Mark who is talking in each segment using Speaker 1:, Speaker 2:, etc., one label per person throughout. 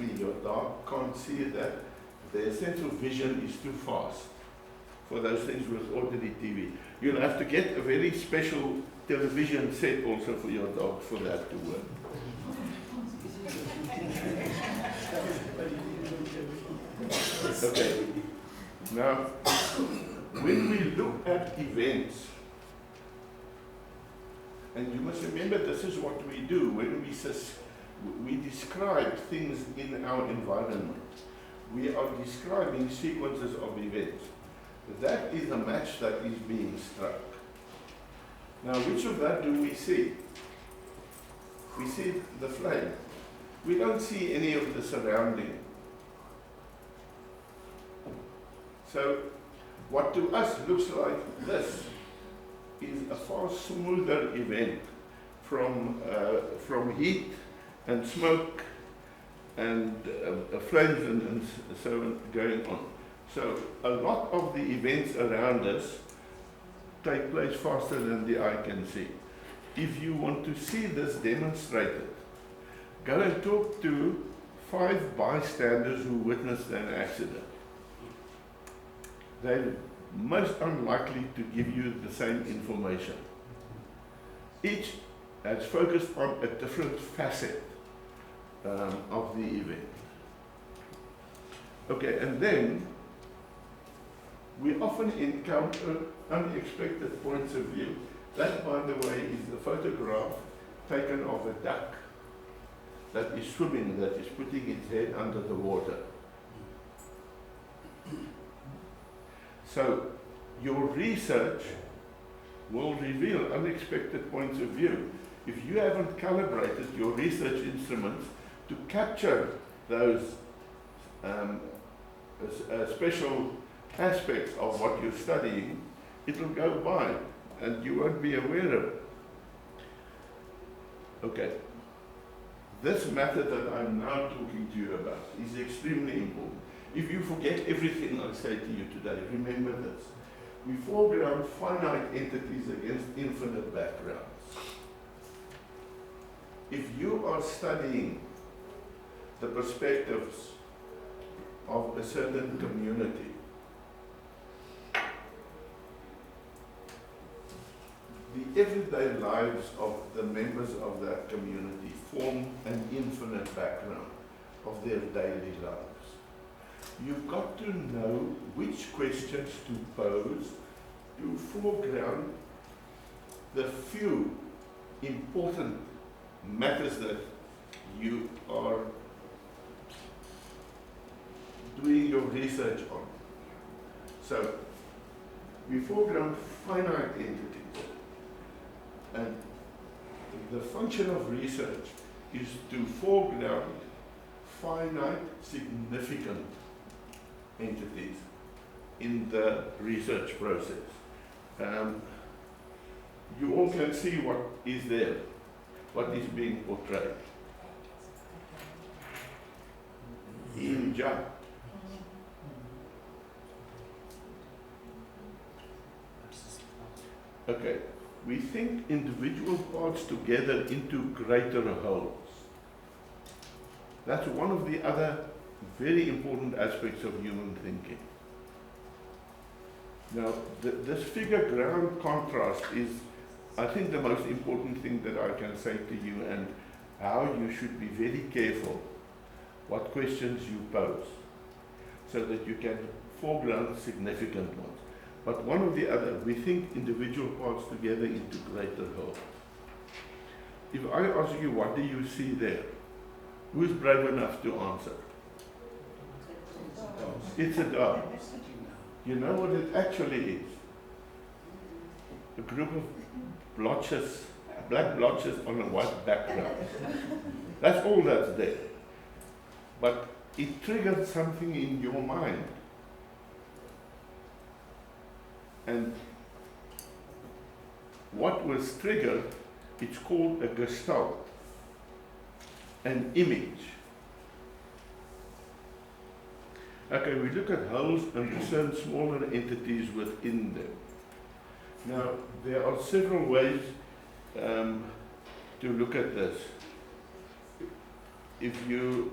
Speaker 1: me your dog can't see that. Their sense of vision is too fast for those things with ordinary TV. You'll have to get a very special television set also for your dog for that to work. Okay. Now, when we look at events, and you must remember this is what we do when we describe things in our environment. We are describing sequences of events. That is a match that is being struck. Now, which of that do we see? We see the flame. We don't see any of the surrounding. So, what to us looks like this is a far smoother event from heat and smoke and flames and so on going on. So a lot of the events around us take place faster than the eye can see. If you want to see this demonstrated, go and talk to 5 bystanders who witnessed an accident. They're most unlikely to give you the same information. Each has focused on a different facet of the event. Okay, and then we often encounter unexpected points of view. That, by the way, is the photograph taken of a duck that is swimming, that is putting its head under the water. So, your research will reveal unexpected points of view. If you haven't calibrated your research instruments to capture those special aspects of what you're studying, it will go by and you won't be aware of it. Okay. This matter that I'm now talking to you about is extremely important. If you forget everything I say to you today, remember this. We foreground finite entities against infinite backgrounds. If you are studying the perspectives of a certain community, the everyday lives of the members of that community form an infinite background of their daily lives. You've got to know which questions to pose to foreground the few important matters that you are doing your research on. So, we foreground finite entities. And the function of research is to foreground finite, significant entities in the research process. You all can see what is there, what is being portrayed. In Jap. Okay, we think individual parts together into greater wholes. That's one of the other very important aspects of human thinking. Now, this figure-ground contrast is, I think, the most important thing that I can say to you, and how you should be very careful what questions you pose, so that you can foreground significant ones. But one or the other, we think individual parts together into greater whole. If I ask you, what do you see there? Who's brave enough to answer? It's a dog. You know what it actually is? A group of blotches, black blotches on a white background. That's all that's there. But it triggered something in your mind. And what was triggered, it's called a gestalt, an image. Okay, we look at wholes and discern smaller entities within them. Now, there are several ways to look at this. If you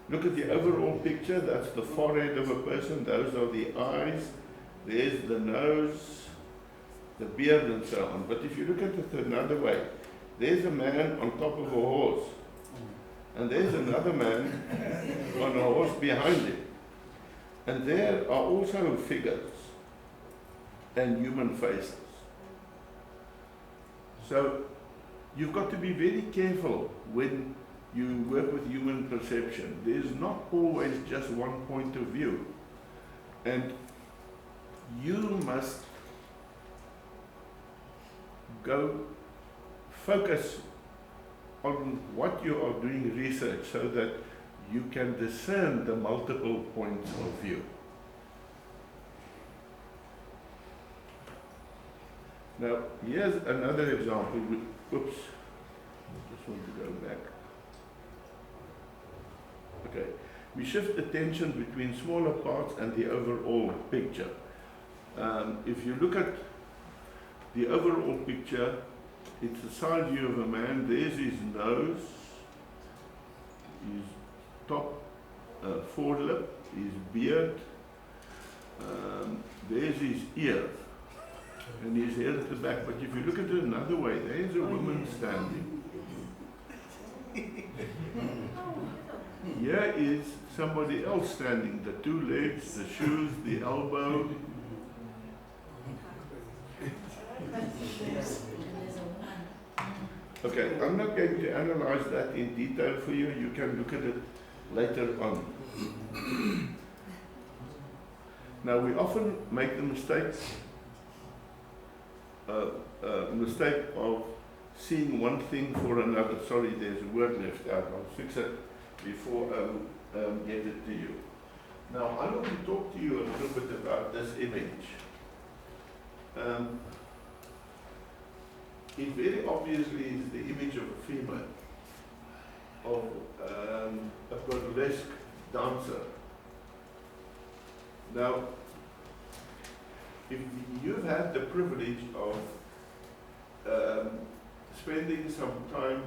Speaker 1: look at the overall picture. That's the forehead of a person. Those are the eyes. There's the nose, the beard, and so on. But if you look at it another way, there's a man on top of a horse, and there's another man on a horse behind him. And there are also figures and human faces. So you've got to be very careful when you work with human perception. There's not always just one point of view. And you must go focus on what you are doing research so that you can discern the multiple points of view. Now, here's another example. Oops, I just want to go back. Okay, we shift attention between smaller parts and the overall picture. If you look at the overall picture, it's a side view of a man. There's his nose, his top forelip, his beard, there's his ear, and his hair at the back. But if you look at it another way, there's a woman standing. Here is somebody else standing, the two legs, the shoes, the elbow. Okay, I'm not going to analyze that in detail for you. You can look at it later on. Now, we often make the mistake of seeing one thing for another. Sorry, there's a word left out. I'll fix it before I get it to you. Now, I want to talk to you a little bit about this image. It very obviously is the image of a female, of a burlesque dancer. Now, if you've had the privilege of spending some time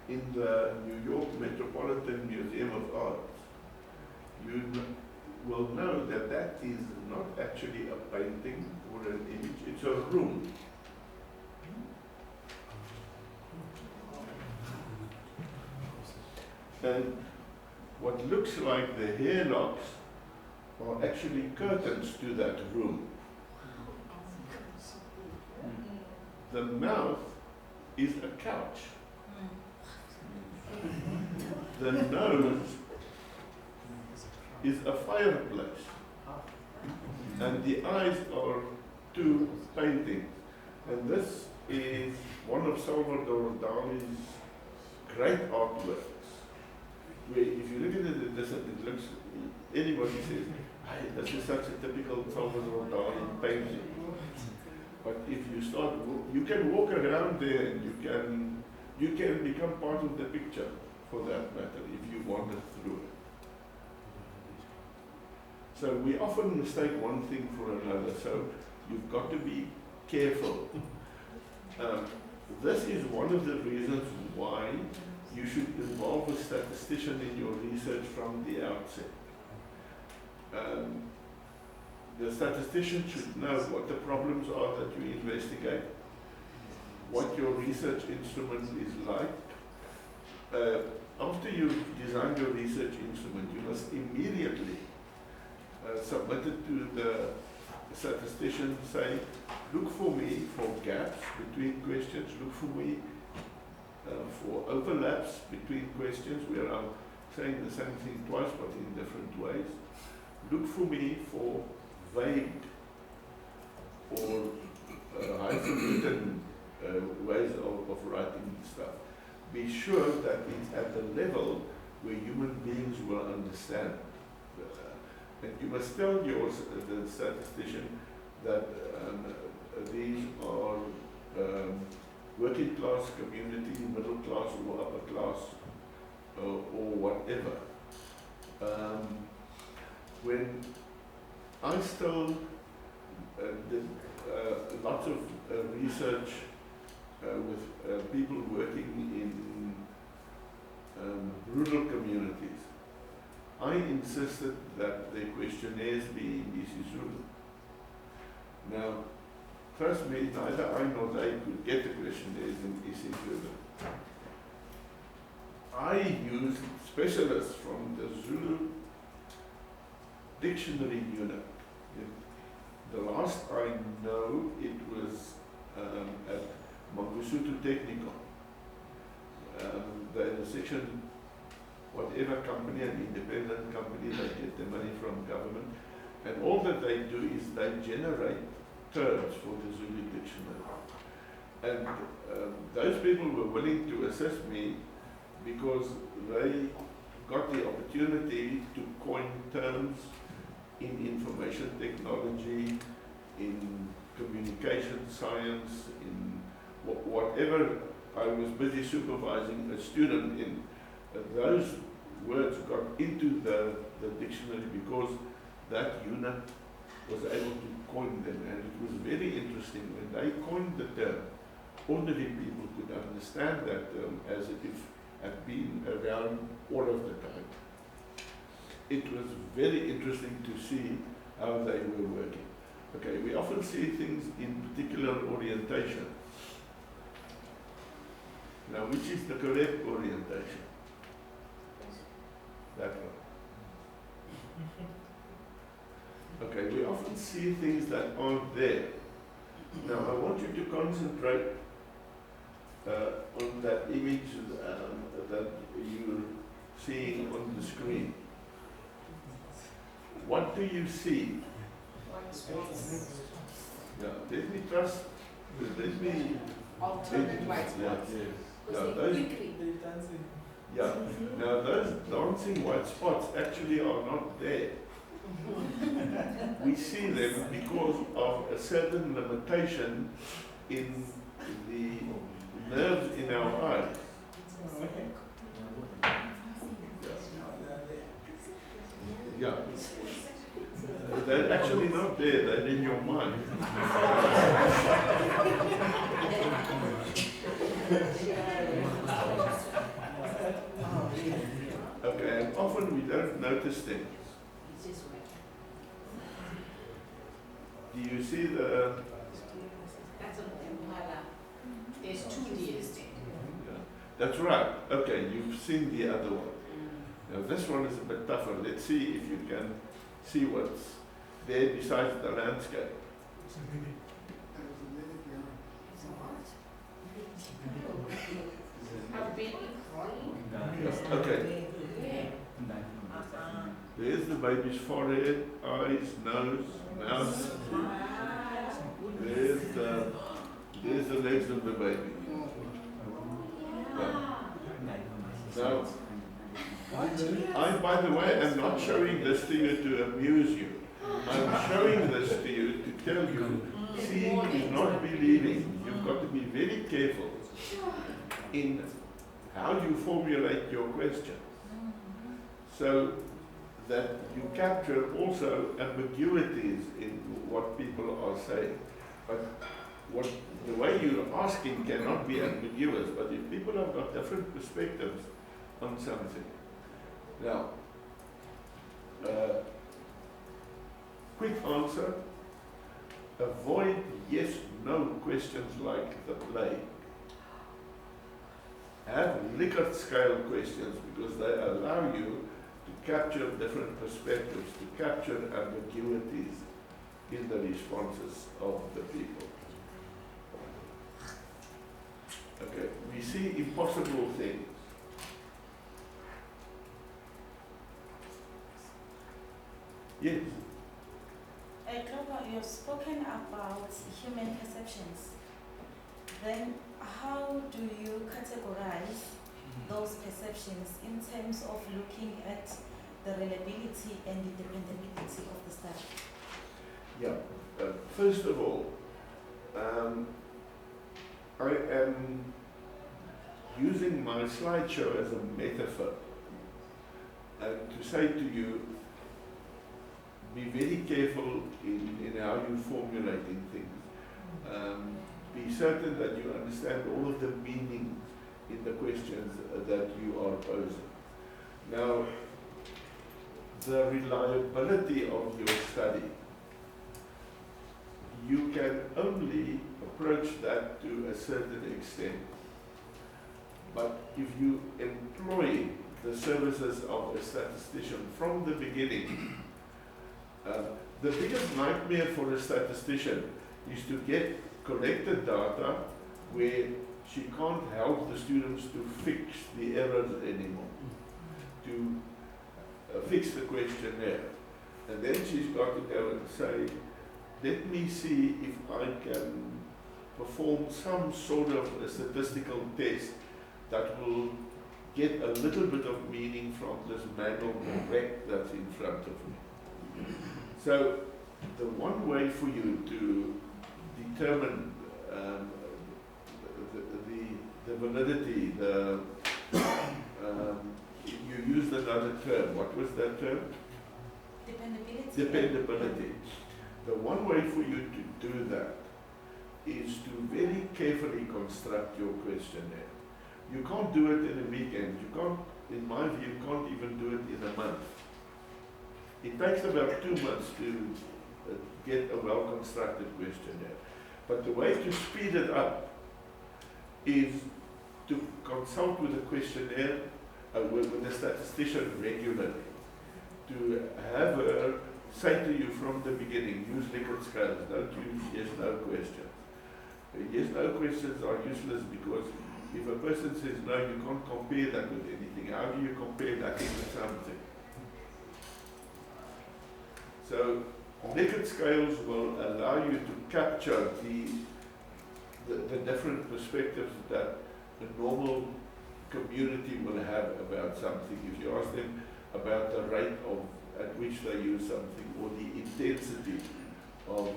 Speaker 1: in the New York Metropolitan Museum of Art, you will know that that is not actually a painting or an image, it's a room. And what looks like the hair locks are actually curtains to that room. The mouth is a couch. The nose is a fireplace. And the eyes are two paintings. And this is one of Salvador Dali's great artworks. Where if you look at it, it looks, anybody says, hey, this is such a typical Salvador Dali painting. But if you start, you can walk around there and you can become part of the picture for that matter if you wander through it. So we often mistake one thing for another, so you've got to be careful. This is one of the reasons why you should involve a statistician in your research from the outset. The statistician should know what the problems are that you investigate, what your research instrument is like. After you design your research instrument, you must immediately submit it to the statistician, say, look for me for gaps between questions, look for me for overlaps between questions where I'm saying the same thing twice but in different ways. Look for me for vague or hyphen-written ways of writing stuff. Be sure that it's at the level where human beings will understand. And you must tell the statistician that these are working class community, middle class or upper class or whatever. When I still did lots of research with people working in rural communities, I insisted that the questionnaires be in isiZulu. Now, trust me, neither I nor they could get the questionnaires in isiZulu. I used specialists from the Zulu dictionary unit. The last I know, it was at Mangmt Technical. The section, whatever company, an independent company, they get the money from government, and all that they do is they generate terms for the Zulu dictionary. And those people were willing to assist me because they got the opportunity to coin terms in information technology, in communication science, in whatever I was busy supervising a student in. Those words got into the dictionary because that unit was able to coin them, and it was very interesting. When they coined the term, ordinary people could understand that term as if it had been around all of the time. It was very interesting to see how they were working. Okay, we often see things in particular orientation. Now, which is the correct orientation? That one. Okay, we often see things that aren't there. Now, I want you to concentrate on that image that you're seeing on the screen. What do you see? Yeah, let me trust. Let me.
Speaker 2: Alternate white spots.
Speaker 1: Yeah. Now those dancing white spots actually are not there. We see them because of a certain limitation in the nerves in our eyes. Yeah. They're actually not there, they're in your mind. Okay, and often we don't notice things. Do you see the...
Speaker 2: That's an umbrella. There's two D's there.
Speaker 1: Yeah. That's right. Okay, you've seen the other one. Now this one is a bit tougher. Let's see if you can see what's there besides the landscape. Okay. There's the baby's forehead, eyes, nose, mouth. There's the legs of the baby. Now, I, by the way, am not showing this to you to amuse you. I'm showing this to you to tell you, seeing is not believing. You've got to be very careful in how you formulate your question, so that you capture also ambiguities in what people are saying. But the way you're asking cannot be ambiguous, but if people have got different perspectives on something. Now, quick answer, avoid yes-no questions like the play. Have Likert scale questions because they allow you to capture different perspectives, to capture ambiguities in the responses of the people. Okay, we see impossible things. Yes?
Speaker 3: Klopper, you've spoken about human perceptions. Then how do you categorize those perceptions in terms of looking at the reliability and the dependability of the study?
Speaker 1: Yeah. First of all, I am using my slideshow as a metaphor to say to you, be very careful in how you're formulating things. Be certain that you understand all of the meaning in the questions that you are posing. Now, the reliability of your study, you can only approach that to a certain extent. But if you employ the services of a statistician from the beginning, the biggest nightmare for a statistician is to get collected data where she can't help the students to fix the errors anymore, to fix the questionnaire. And then she's got to go and say, let me see if I can perform some sort of a statistical test that will get a little bit of meaning from this manual correct that's in front of me. So the one way for you to determine the validity, you used another term. What was that term?
Speaker 3: Dependability.
Speaker 1: Dependability. The one way for you to do that is to very carefully construct your questionnaire. You can't do it in a weekend. You can't, in my view, you can't even do it in a month. It takes about 2 months to get a well-constructed questionnaire. But the way to speed it up is to consult with a questionnaire, with a statistician regularly, to have her say to you from the beginning, use Likert scales, don't use yes-no questions. Yes-no questions are useless because if a person says no, you can't compare that with anything. How do you compare nothing with something? So Likert scales will allow you to capture the different perspectives that the normal community will have about something. If you ask them about the rate at which they use something or the intensity of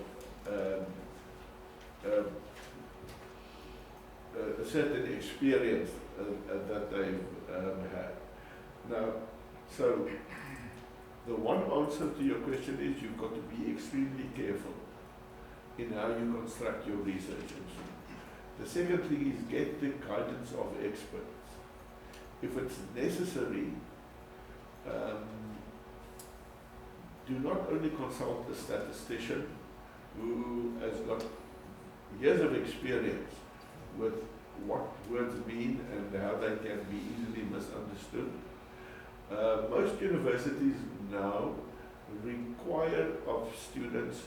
Speaker 1: a certain experience that they've had. Now, so the one answer to your question is you've got to be extremely careful in how you construct your research. The second thing is get the guidance of experts. If it's necessary, do not only consult a statistician who has got years of experience with what words mean and how they can be easily misunderstood. Most universities now require of students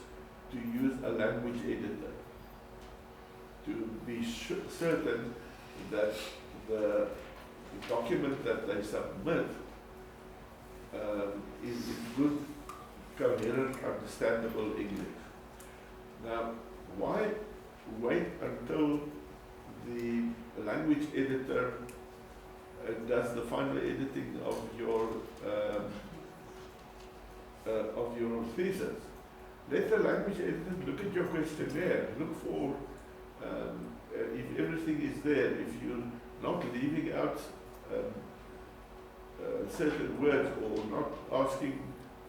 Speaker 1: to use a language editor to be certain that the document that they submit is in good, coherent, understandable English. Now, why wait until the language editor does the final editing of your thesis? Let the language editor look at your questionnaire, look for if everything is there, if you're not leaving out certain words or not asking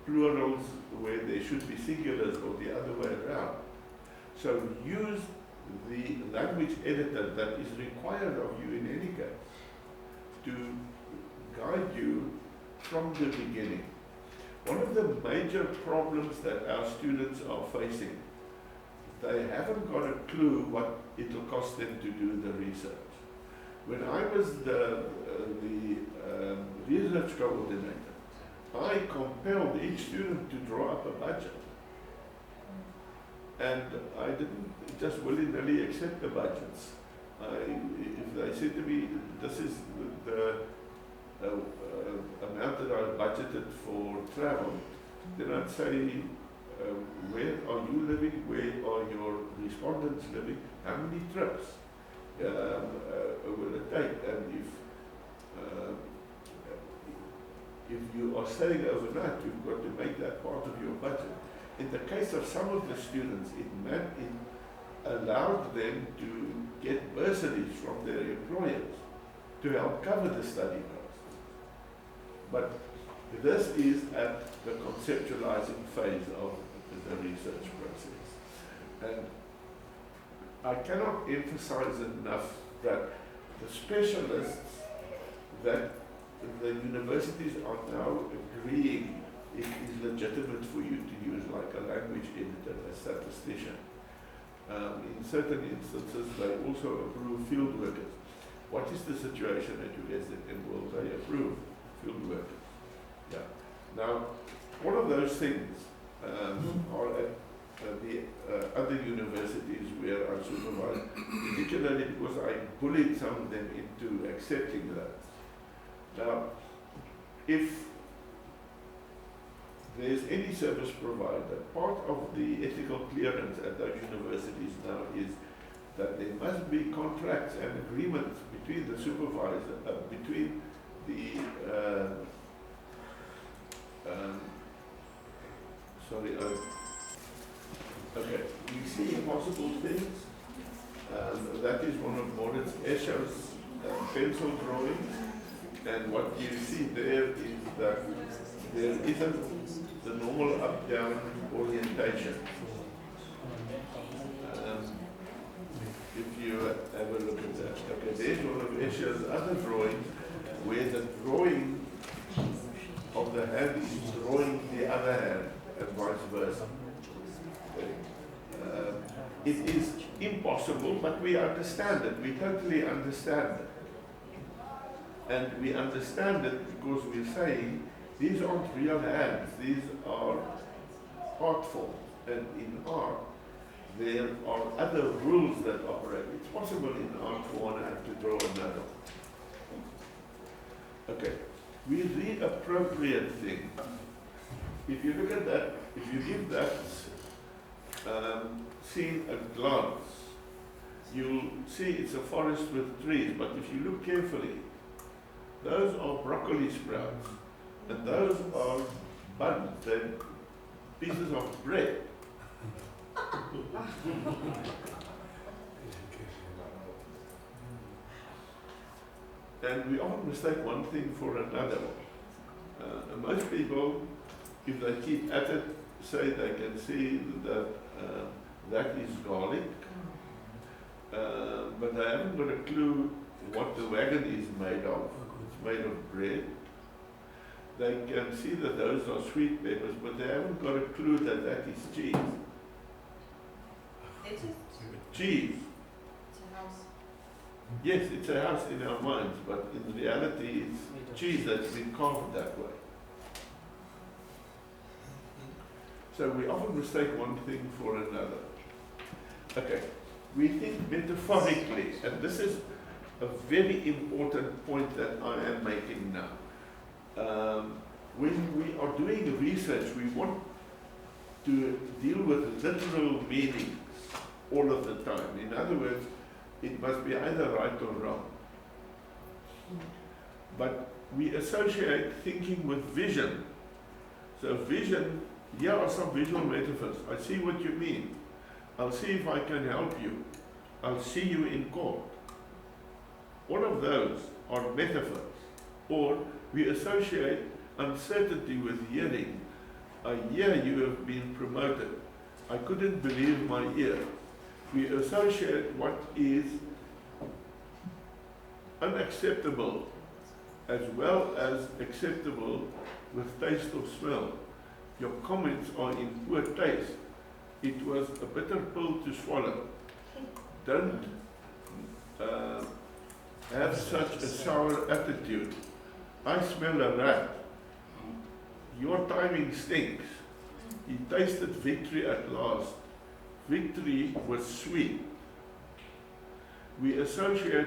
Speaker 1: plurals where there should be singulars or the other way around. So use the language editor that is required of you in any case to guide you from the beginning. One of the major problems that our students are facing, they haven't got a clue what it will cost them to do the research. When I was the research coordinator, I compelled each student to draw up a budget. And I didn't just willy-nilly accept the budgets. If they said to me, this is the amount that I budgeted for travel, then I'd say, where are you living? Where are your respondents living? How many trips will it take? And if you are staying overnight, you've got to make that part of your budget. In the case of some of the students, it allowed them to get bursaries from their employers to help cover the study costs. But this is at the conceptualizing phase of the research process. And I cannot emphasize enough that the specialists that the universities are now agreeing is language editor, a statistician. In certain instances, they also approve field workers. What is the situation at UKZN? Will they approve field workers? Yeah. Now, all of those things are at the other universities where I supervise, particularly because I bullied some of them into accepting that. Now, if there's any service provider, part of the ethical clearance at those universities now is that there must be contracts and agreements between the supervisor, between the okay, we see impossible things. That is one of Moritz Escher's pencil drawings, and what you see there is that there isn't the normal up-down orientation. If you have a look at that. Okay, there's one of Escher's other drawings where the drawing of the hand is drawing the other hand and vice versa. It is impossible, but we understand it. We totally understand it. And we understand it because we're saying these aren't real hands, these are art forms. And in art, there are other rules that operate. It's possible in art for one hand to draw another. Okay, we reappropriate things. If you look at that, if you give that scene a glance, you'll see it's a forest with trees, but if you look carefully, those are broccoli sprouts, and those are buns and pieces of bread. And we often mistake one thing for another. And most people, if they keep at it, say they can see that that is garlic, but they haven't got a clue what the wagon is made of. It's made of bread. They can see that those are sweet peppers, but they haven't got a clue that that is cheese.
Speaker 2: Is it?
Speaker 1: Cheese.
Speaker 2: It's a house.
Speaker 1: Yes, it's a house in our minds, but in reality it's cheese that's been carved that way. So we often mistake one thing for another. Okay, we think metaphorically, and this is a very important point that I am making now. When we are doing research, we want to deal with literal meanings all of the time. In other words, it must be either right or wrong. But we associate thinking with vision. So vision, here are some visual metaphors. I see what you mean. I'll see if I can help you. I'll see you in court. All of those are metaphors. Or we associate uncertainty with hearing. I hear you have been promoted. I couldn't believe my ear. We associate what is unacceptable as well as acceptable with taste or smell. Your comments are in poor taste. It was a bitter pill to swallow. Don't have such a sour attitude. I smell a rat. Your timing stinks. He tasted victory at last. Victory was sweet. We associate